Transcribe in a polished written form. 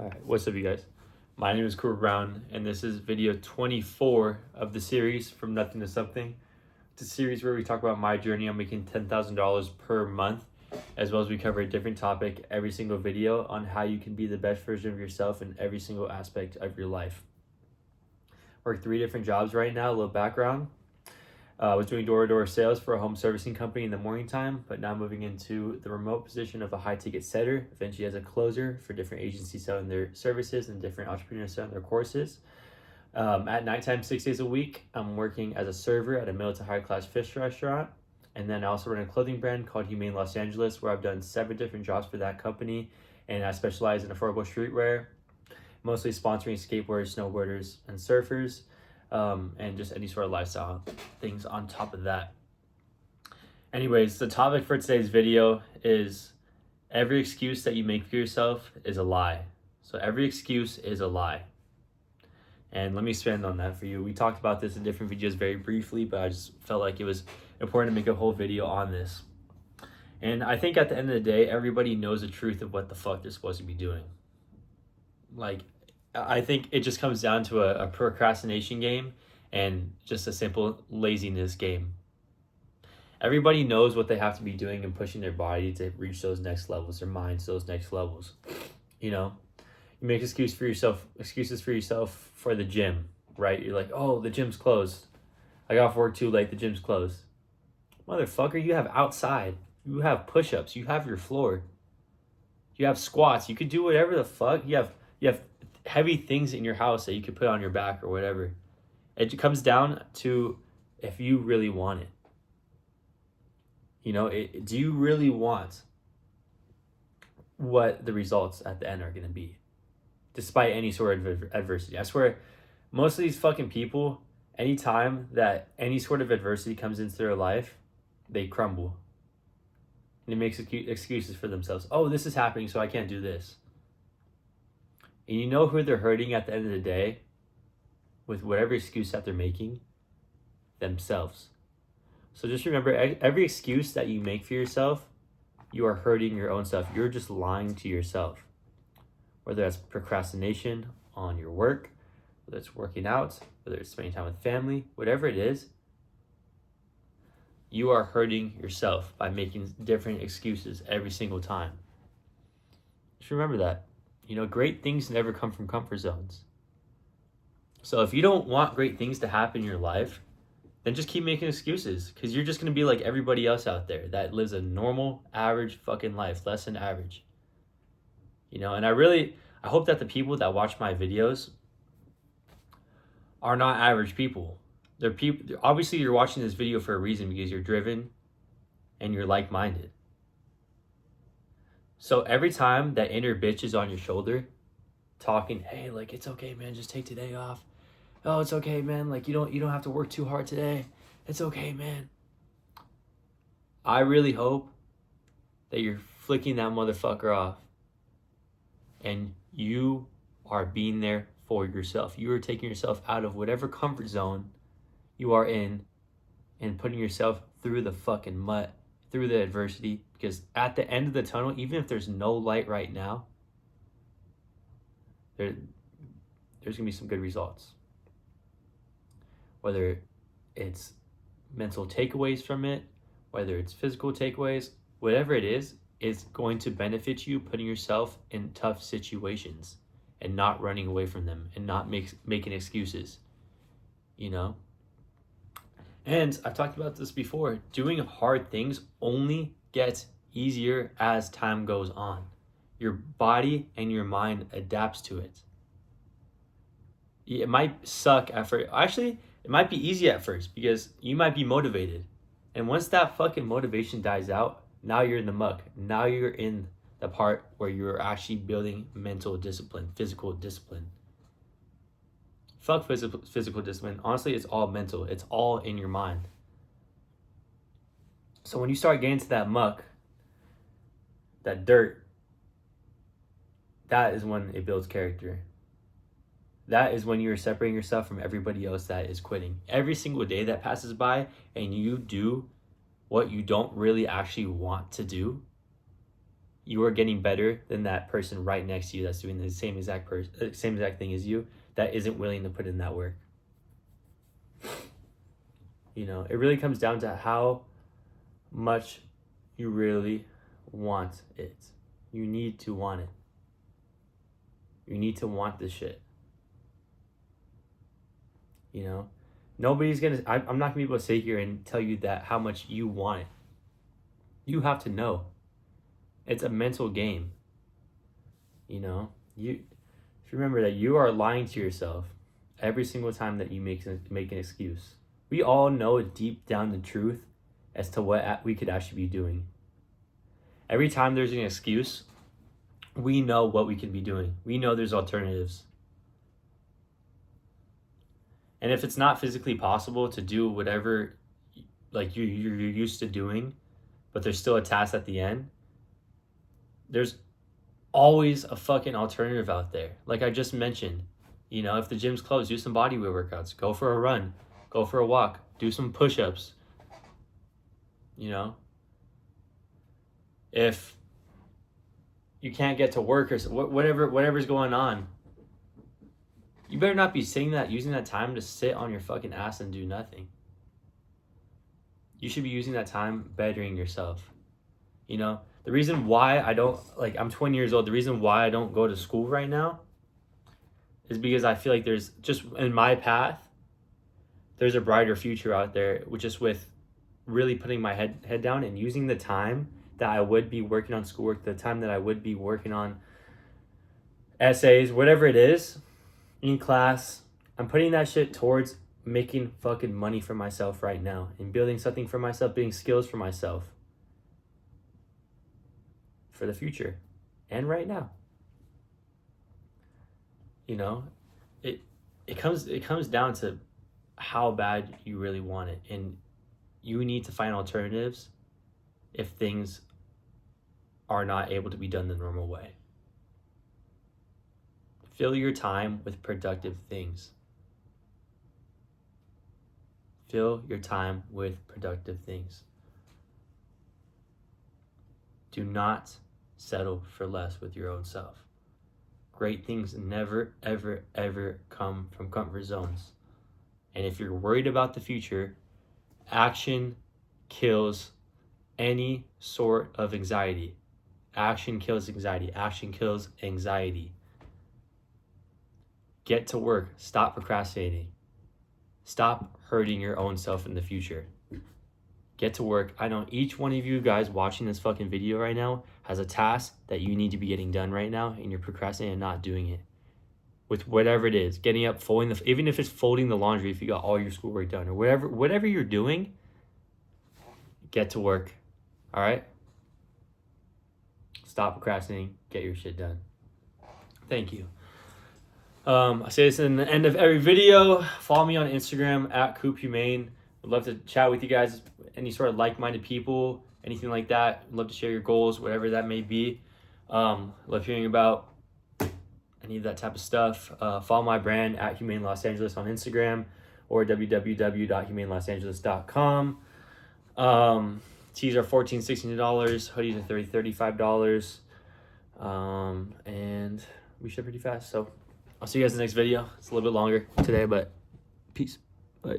All right, what's up, you guys? My name is Cooper Brown, and this is video 24 of the series From Nothing to Something. It's a series where we talk about my journey on making $10,000 per month, as well as we cover a different topic every single video on how you can be the best version of yourself in every single aspect of your life. Work 3 different jobs right now, a little background. I was doing door-to-door sales for a home servicing company in the morning time, but now moving into the remote position of a high-ticket setter, eventually as a closer for different agencies selling their services and different entrepreneurs selling their courses. At nighttime, 6 days a week, I'm working as a server at a middle to high-class fish restaurant. And then I also run a clothing brand called Humane Los Angeles, where I've done 7 different jobs for that company. And I specialize in affordable streetwear, mostly sponsoring skateboarders, snowboarders, and surfers. And just any sort of lifestyle things on top of that. Anyways, the topic for today's video is every excuse that you make for yourself is a lie. So every excuse is a lie. And let me expand on that for you. We talked about this in different videos very briefly, but I just felt like it was important to make a whole video on this. And I think at the end of the day, everybody knows the truth of what the fuck they're supposed to be doing. Like, I think it just comes down to a procrastination game and just a simple laziness game. Everybody knows what they have to be doing and pushing their body to reach those next levels, their minds to those next levels. You know, you make excuses for yourself for the gym, right? You're like, oh, the gym's closed. I got off work too late, the gym's closed. Motherfucker, you have outside. You have push-ups. You have your floor. You have squats. You could do whatever the fuck. You have heavy things in your house that you could put on your back or whatever. It comes down to if you really want it. You know, do you really want what the results at the end are going to be, despite any sort of adversity? I swear, most of these fucking people, anytime that any sort of adversity comes into their life, they crumble. And they make excuses for themselves. Oh, this is happening, so I can't do this. And you know who they're hurting at the end of the day with whatever excuse that they're making? Themselves. So just remember, every excuse that you make for yourself, you are hurting your own self. You're just lying to yourself. Whether that's procrastination on your work, whether it's working out, whether it's spending time with family, whatever it is, you are hurting yourself by making different excuses every single time. Just remember that. You know, great things never come from comfort zones. So if you don't want great things to happen in your life, then just keep making excuses, because you're just going to be like everybody else out there that lives a normal, average fucking life, less than average. You know, and I hope that the people that watch my videos are not average people. They're people. Obviously, you're watching this video for a reason, because you're driven and you're like-minded. So every time that inner bitch is on your shoulder talking, hey, like, it's okay, man, just take today off. Oh, it's okay, man, like, you don't have to work too hard today. It's okay, man. I really hope that you're flicking that motherfucker off and you are being there for yourself. You are taking yourself out of whatever comfort zone you are in and putting yourself through the fucking mud, through the adversity, because at the end of the tunnel, even if there's no light right now, there's gonna be some good results. Whether it's mental takeaways from it, whether it's physical takeaways, whatever it is going to benefit you putting yourself in tough situations and not running away from them and not making excuses, you know? And I've talked about this before. Doing hard things only gets easier as time goes on. Your body and your mind adapts to it. It might suck at first. Actually, it might be easy at first because you might be motivated. And once that fucking motivation dies out, now you're in the muck. Now you're in the part where you're actually building mental discipline, physical discipline. Fuck physical discipline. Honestly, it's all mental. It's all in your mind. So when you start getting to that muck, that dirt, that is when it builds character. That is when you're separating yourself from everybody else that is quitting. Every single day that passes by and you do what you don't really actually want to do, you are getting better than that person right next to you that's doing the same exact thing as you, that isn't willing to put in that work. You know, it really comes down to how much you really want it. You need to want it. You need to want this shit. You know, I'm not gonna be able to sit here and tell you that how much you want it. You have to know. It's a mental game. You know, if you remember that you are lying to yourself every single time that you make an excuse. We all know deep down the truth as to what we could actually be doing. Every time there's an excuse, we know what we could be doing. We know there's alternatives. And if it's not physically possible to do whatever like you're used to doing, but there's still a task at the end, there's always a fucking alternative out there. Like I just mentioned, you know, if the gym's closed, do some bodyweight workouts, go for a run, go for a walk, do some push-ups. You know, if you can't get to work or whatever's going on, you better not be using that time to sit on your fucking ass and do nothing. You should be using that time bettering yourself. You know, the reason why I'm 20 years old, the reason why I don't go to school right now is because I feel like there's just in my path, there's a brighter future out there, which is with really putting my head down and using the time that I would be working on schoolwork, the time that I would be working on essays, whatever it is, in class. I'm putting that shit towards making fucking money for myself right now and building something for myself, building skills for myself for the future and right now. You know, it comes down to how bad you really want it, and you need to find alternatives if things are not able to be done the normal way. Fill your time with productive things. Fill your time with productive things. Do not settle for less with your own self. Great things never, ever, ever come from comfort zones. And if you're worried about the future, action kills any sort of anxiety. Action kills anxiety. Action kills anxiety. Get to work. Stop procrastinating. Stop hurting your own self in the future. Get to work. I know each one of you guys watching this fucking video right now has a task that you need to be getting done right now, and you're procrastinating and not doing it. With whatever it is, getting up, even if it's folding the laundry, if you got all your schoolwork done, or whatever you're doing, get to work. All right? Stop procrastinating. Get your shit done. Thank you. I say this in the end of every video. Follow me on Instagram at CoopHumane. I'd love to chat with you guys, any sort of like-minded people, anything like that. I'd love to share your goals, whatever that may be. Love hearing about any of that type of stuff. Follow my brand at Humane Los Angeles on Instagram or www.humanelosangeles.com. Tees are $14, $16. Hoodies are $30, $35. And we ship pretty fast. So I'll see you guys in the next video. It's a little bit longer today, but peace. Bye.